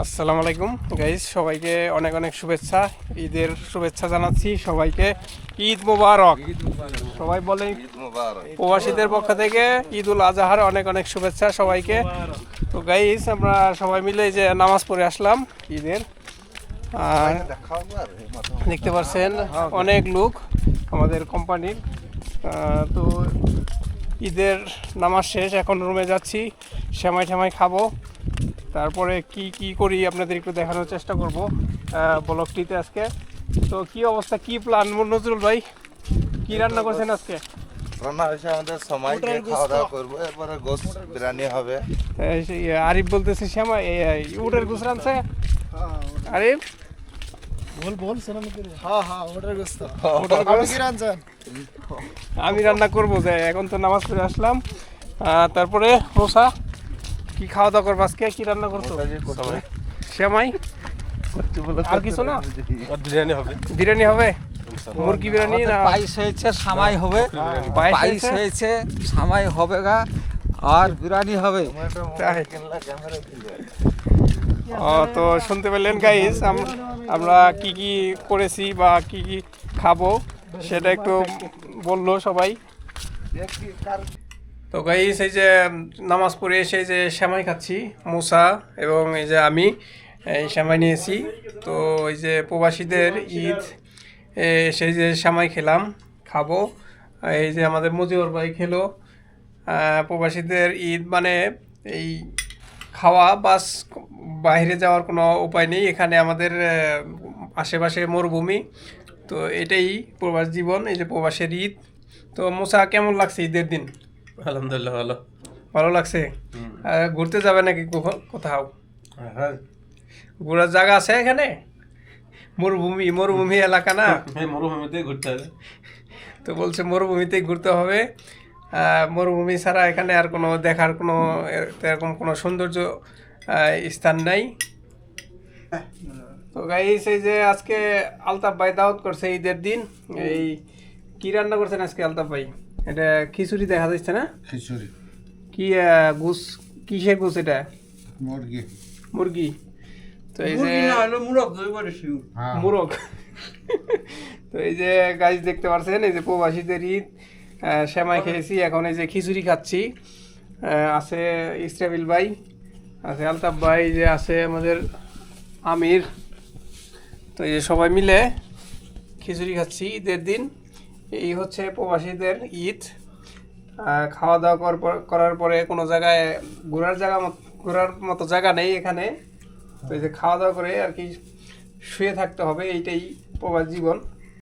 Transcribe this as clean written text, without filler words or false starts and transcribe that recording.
আসসালামু আলাইকুম গাইস, সবাইকে অনেক অনেক শুভেচ্ছা। ঈদের শুভেচ্ছা জানাচ্ছি সবাইকে। ঈদ মোবারক। সবাই বলেন প্রবাসীদের পক্ষ থেকে ঈদ উল আজহার অনেক অনেক শুভেচ্ছা সবাইকে। তো গাইস, আমরা সবাই মিলে যে নামাজ পড়ে আসলাম ঈদের। আর দেখতে পাচ্ছেন অনেক লোক আমাদের কোম্পানির। তো ঈদের নামাজ শেষ, এখন রুমে যাচ্ছি, সেমাই টেমাই খাবো। তারপরে কি কি করি আপনাদের একটু দেখানোর চেষ্টা করব ব্লগটিতে আজকে। তো কি অবস্থা, কি প্ল্যান নজরুল ভাই, কি রান্না করছেন আজকে? রান্না হয়েছে আমাদের সময় খাওয়া দাওয়া করবো, এরপরে গোস্ত বিরিয়ানি হবে। আরিফ বলতেছে শ্যামা উটের গোস রানছে। আরিফ আমি রান্না করবো যে, এখন তো নামাজ পড়ে আসলাম। তারপরে মোসা কি খাওয়া দাওয়া করবো আজকে, কি রান্না করছো? শ্যামাই আর কিছু না, বিরিয়ানি হবে। বিরিয়ানি হবে, মুরগি বিরিয়ানি না? পায়েস হয়েছে, সামাই হবে, পায়েস হয়েছে, সামাই হবে গা, আর বিরিয়ানি হবে। তো শুনতে পেলেন গাইস, আমরা কি কি করেছি বা কি কি খাবো সেটা একটু বললো সবাই। তো গাইস, এই যে নামাজ পড়ে এসে যে সেমাই খাচ্ছি, মুসা এবং এই যে আমি এই সেমাই নিয়েছি। তো এই যে প্রবাসীদের ঈদ, সেই যে সেমাই খেলাম, খাবো। এই যে আমাদের মজিবর ভাই খেলো। প্রবাসীদের ঈদ মানে এই খাওয়া, বাস, বাইরে যাওয়ার কোনো উপায় নেই। এখানে আমাদের আশেপাশে মরুভূমি, তো এটাই প্রবাস জীবন, এই যে প্রবাসের ঈদ। তো মুসা, কেমন লাগছে ঈদের দিন? আলহামদুলিল্লাহ ভালো। ভালো লাগছে। ঘুরতে যাবে নাকি কোথাও? হ্যাঁ, ঘোরার জায়গা আছে এখানে? মরুভূমি এলাকা না? মরুভূমিতে ঘুরতে হবে। তো বলছে মরুভূমিতেই ঘুরতে হবে। মরুভূমি ছাড়া এখানে আর কোনো দেখার কোনো এরকম কোনো সৌন্দর্য স্থান নাই। তো গাইস, এই যে আজকে আলতাফ ভাই দাওয়াত করছে ঈদের দিন। এই কি রান্না করছেন আজকে আলতাফ ভাই? এটা খিচুড়ি দেখা যাচ্ছে না? খিচুড়ি, কি গুস, কিসের গুস এটা? মুরগি। মুরগি। তো এই যে হ্যাঁ। মুরগ। তো এই যে গাইস দেখতে পাচ্ছেন, এই যে প্রবাসীদের ঈদ, সেমাই খেয়েছি, এখন এই যে খিচুড়ি খাচ্ছি। আছে ইসরাফিল ভাই, আছে আলতাফ ভাই, যে আছে আমাদের আমির। তো এই যে সবাই মিলে খিচুড়ি খাচ্ছি ঈদের দিন। এই হচ্ছে প্রবাসীদের ঈদ। খাওয়া দাওয়া করার পরে কোনো জায়গায় ঘোরার মতো জায়গা নেই এখানে। তো এই যে খাওয়া দাওয়া করে আর কি শুয়ে থাকতে হবে, এইটাই প্রবাস জীবন।